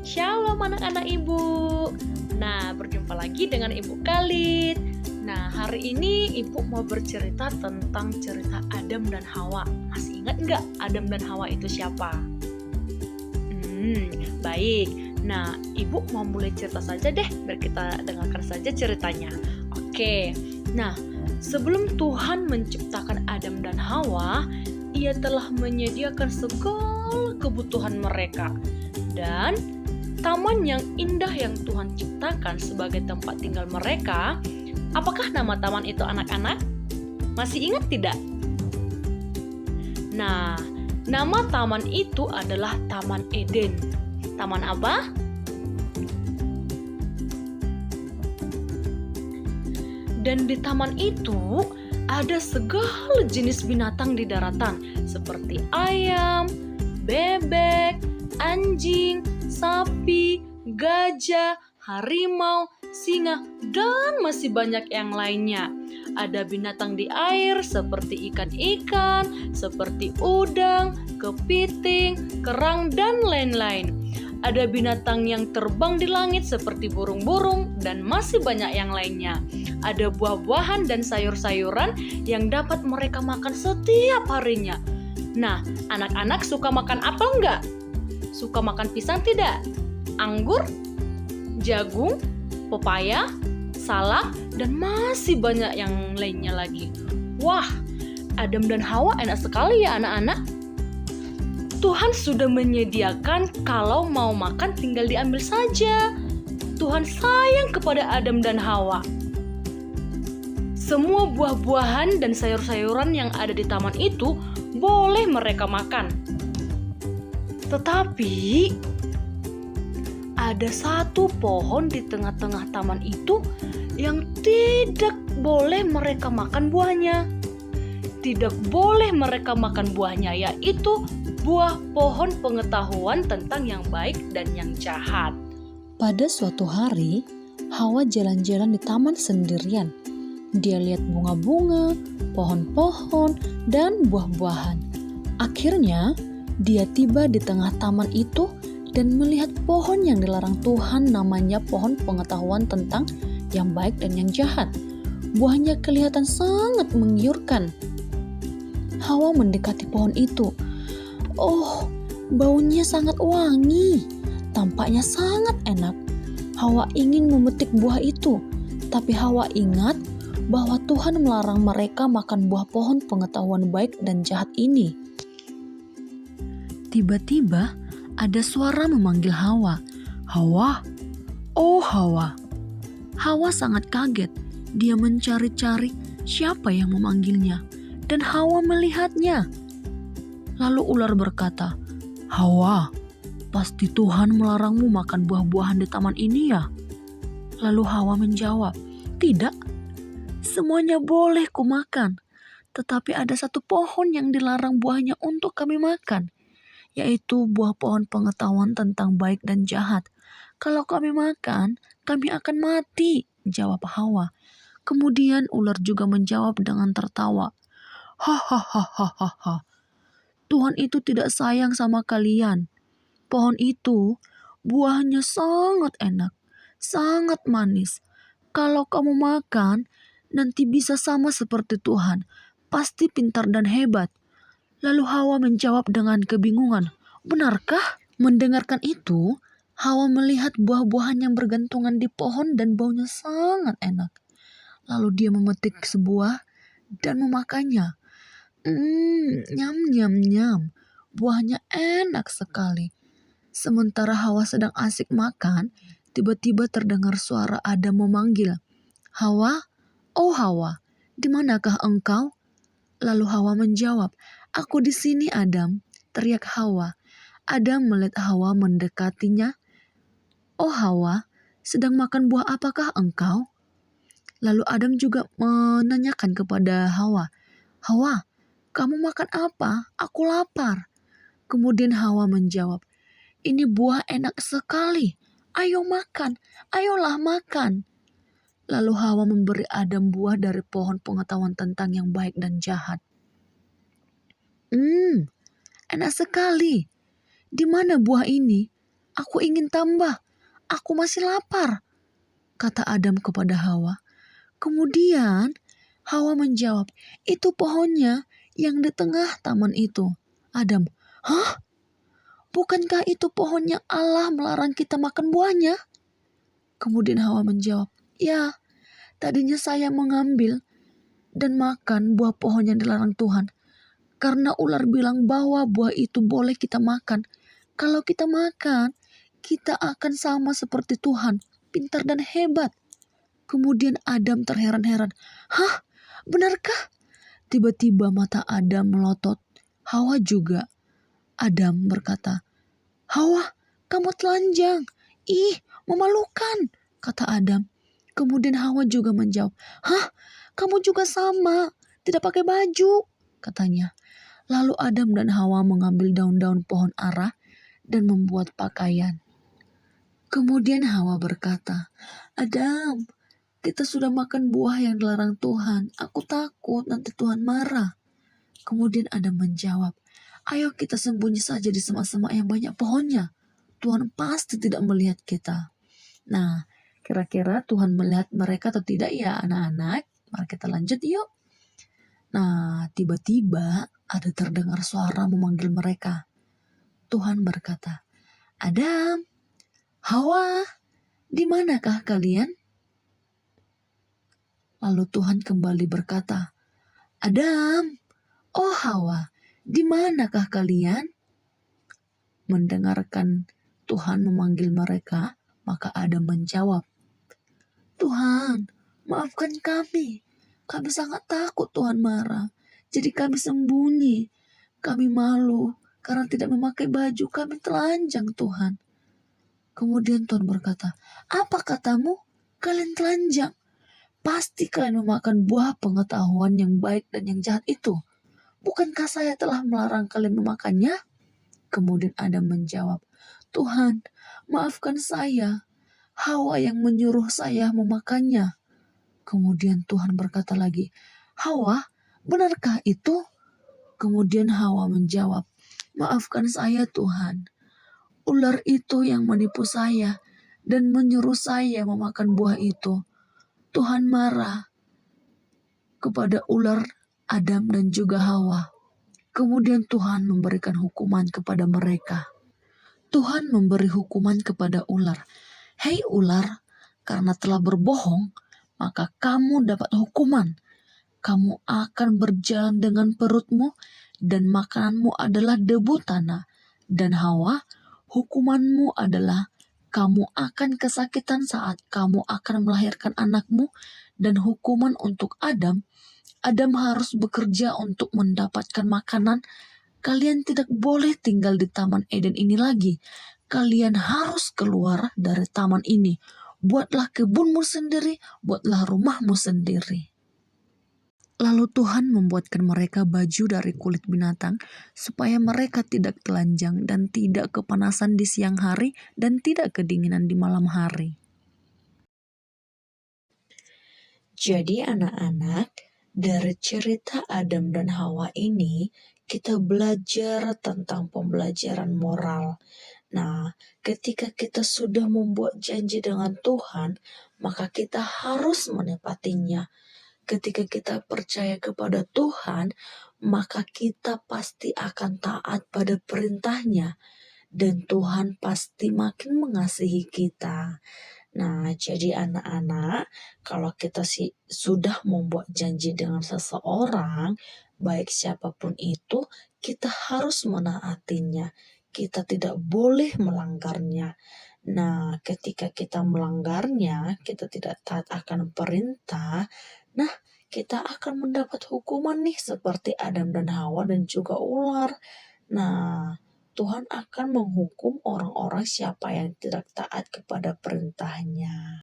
Shalom anak-anak ibu. Nah, berjumpa lagi dengan Ibu Khalid. Nah, hari ini ibu mau bercerita tentang cerita Adam dan Hawa. Masih ingat nggak Adam dan Hawa itu siapa? Baik. Nah, ibu mau mulai cerita saja deh, biar kita dengarkan saja ceritanya. Oke. Nah, sebelum Tuhan menciptakan Adam dan Hawa, Ia telah menyediakan segala kebutuhan mereka. Dan taman yang indah yang Tuhan ciptakan sebagai tempat tinggal mereka, apakah nama taman itu anak-anak? Masih ingat tidak? Nah, nama taman itu adalah Taman Eden. Taman apa? Dan di taman itu ada segala jenis binatang di daratan, seperti ayam, bebek, anjing, sapi, gajah, harimau, singa, dan masih banyak yang lainnya. Ada binatang di air seperti ikan-ikan, seperti udang, kepiting, kerang, dan lain-lain. Ada binatang yang terbang di langit seperti burung-burung dan masih banyak yang lainnya. Ada buah-buahan dan sayur-sayuran yang dapat mereka makan setiap harinya. Nah, anak-anak suka makan apel enggak? Suka makan pisang tidak? Anggur, jagung, pepaya, salak, dan masih banyak yang lainnya lagi. Wah, Adam dan Hawa enak sekali ya anak-anak. Tuhan sudah menyediakan kalau mau makan tinggal diambil saja. Tuhan sayang kepada Adam dan Hawa. Semua buah-buahan dan sayur-sayuran yang ada di taman itu boleh mereka makan. Tetapi ada satu pohon di tengah-tengah taman itu yang tidak boleh mereka makan buahnya. Tidak boleh mereka makan buahnya, yaitu buah pohon pengetahuan tentang yang baik dan yang jahat. Pada suatu hari, Hawa jalan-jalan di taman sendirian. Dia lihat bunga-bunga, pohon-pohon, dan buah-buahan. Akhirnya, dia tiba di tengah taman itu dan melihat pohon yang dilarang Tuhan, namanya pohon pengetahuan tentang yang baik dan yang jahat. Buahnya kelihatan sangat menggiurkan. Hawa mendekati pohon itu. Oh, baunya sangat wangi. Tampaknya sangat enak. Hawa ingin memetik buah itu, tapi Hawa ingat bahwa Tuhan melarang mereka makan buah pohon pengetahuan baik dan jahat ini. Tiba-tiba ada suara memanggil Hawa. Hawa, oh Hawa. Hawa sangat kaget. Dia mencari-cari siapa yang memanggilnya, dan Hawa melihatnya. Lalu ular berkata, Hawa, pasti Tuhan melarangmu makan buah-buahan di taman ini ya? Lalu Hawa menjawab, tidak, semuanya boleh kumakan. Tetapi ada satu pohon yang dilarang buahnya untuk kami makan, yaitu buah pohon pengetahuan tentang baik dan jahat. Kalau kami makan, kami akan mati, jawab Hawa. Kemudian ular juga menjawab dengan tertawa, hahaha. Tuhan itu tidak sayang sama kalian. Pohon itu buahnya sangat enak, sangat manis. Kalau kamu makan, nanti bisa sama seperti Tuhan. Pasti pintar dan hebat. Lalu Hawa menjawab dengan kebingungan, benarkah? Mendengarkan itu, Hawa melihat buah-buahan yang bergantungan di pohon dan baunya sangat enak. Lalu dia memetik sebuah dan memakannya. Nyam, nyam, nyam. Buahnya enak sekali. Sementara Hawa sedang asik makan, tiba-tiba terdengar suara Adam memanggil. Hawa, oh Hawa, di manakah engkau? Lalu Hawa menjawab, aku di sini Adam, teriak Hawa. Adam melihat Hawa mendekatinya. Oh Hawa, sedang makan buah apakah engkau? Lalu Adam juga menanyakan kepada Hawa, Hawa, kamu makan apa? Aku lapar. Kemudian Hawa menjawab, ini buah enak sekali. Ayo makan, ayolah makan. Lalu Hawa memberi Adam buah dari pohon pengetahuan tentang yang baik dan jahat. Enak sekali. Di mana buah ini? Aku ingin tambah. Aku masih lapar, kata Adam kepada Hawa. Kemudian Hawa menjawab, itu pohonnya yang di tengah taman itu. Adam, hah? Bukankah itu pohonnya Allah melarang kita makan buahnya? Kemudian Hawa menjawab, ya, tadinya saya mengambil dan makan buah pohon yang dilarang Tuhan. Karena ular bilang bahwa buah itu boleh kita makan. Kalau kita makan, kita akan sama seperti Tuhan, pintar dan hebat. Kemudian Adam terheran-heran. Hah? Benarkah? Tiba-tiba mata Adam melotot. Hawa juga. Adam berkata, Hawa, kamu telanjang. Ih, memalukan, kata Adam. Kemudian Hawa juga menjawab, hah? Kamu juga sama, tidak pakai baju, katanya. Lalu Adam dan Hawa mengambil daun-daun pohon ara dan membuat pakaian. Kemudian Hawa berkata, Adam, kita sudah makan buah yang dilarang Tuhan. Aku takut nanti Tuhan marah. Kemudian Adam menjawab, ayo kita sembunyi saja di semak-semak yang banyak pohonnya. Tuhan pasti tidak melihat kita. Nah, kira-kira Tuhan melihat mereka atau tidak ya anak-anak? Mari kita lanjut yuk. Nah, tiba-tiba ada terdengar suara memanggil mereka. Tuhan berkata, Adam, Hawa, di manakah kalian? Lalu Tuhan kembali berkata, Adam, oh Hawa, di manakah kalian? Mendengarkan Tuhan memanggil mereka, maka Adam menjawab, Tuhan, maafkan kami. Kami sangat takut Tuhan marah. Jadi kami sembunyi. Kami malu karena tidak memakai baju. Kami telanjang Tuhan. Kemudian Tuhan berkata, apa katamu? Kalian telanjang. Pasti kalian memakan buah pengetahuan yang baik dan yang jahat itu. Bukankah saya telah melarang kalian memakannya? Kemudian Adam menjawab, Tuhan, maafkan saya. Hawa yang menyuruh saya memakannya. Kemudian Tuhan berkata lagi, Hawa, benarkah itu? Kemudian Hawa menjawab, maafkan saya Tuhan. Ular itu yang menipu saya dan menyuruh saya memakan buah itu. Tuhan marah kepada ular, Adam dan juga Hawa. Kemudian Tuhan memberikan hukuman kepada mereka. Tuhan memberi hukuman kepada ular. Hei ular, karena telah berbohong, maka kamu dapat hukuman. Kamu akan berjalan dengan perutmu dan makananmu adalah debu tanah. Dan Hawa, hukumanmu adalah kamu akan kesakitan saat kamu akan melahirkan anakmu. Dan hukuman untuk Adam, Adam harus bekerja untuk mendapatkan makanan. Kalian tidak boleh tinggal di Taman Eden ini lagi. Kalian harus keluar dari taman ini. Buatlah kebunmu sendiri, buatlah rumahmu sendiri. Lalu Tuhan membuatkan mereka baju dari kulit binatang supaya mereka tidak telanjang dan tidak kepanasan di siang hari dan tidak kedinginan di malam hari. Jadi anak-anak, dari cerita Adam dan Hawa ini kita belajar tentang pembelajaran moral. Nah, ketika kita sudah membuat janji dengan Tuhan, maka kita harus menepatinya. Ketika kita percaya kepada Tuhan, maka kita pasti akan taat pada perintahnya. Dan Tuhan pasti makin mengasihi kita. Nah, jadi anak-anak, kalau kita sudah membuat janji dengan seseorang, baik siapapun itu, kita harus menaatinya. Kita tidak boleh melanggarnya. Nah, ketika kita melanggarnya, kita tidak taat akan perintah, nah, kita akan mendapat hukuman nih seperti Adam dan Hawa dan juga ular. Nah, Tuhan akan menghukum orang-orang siapa yang tidak taat kepada perintahnya.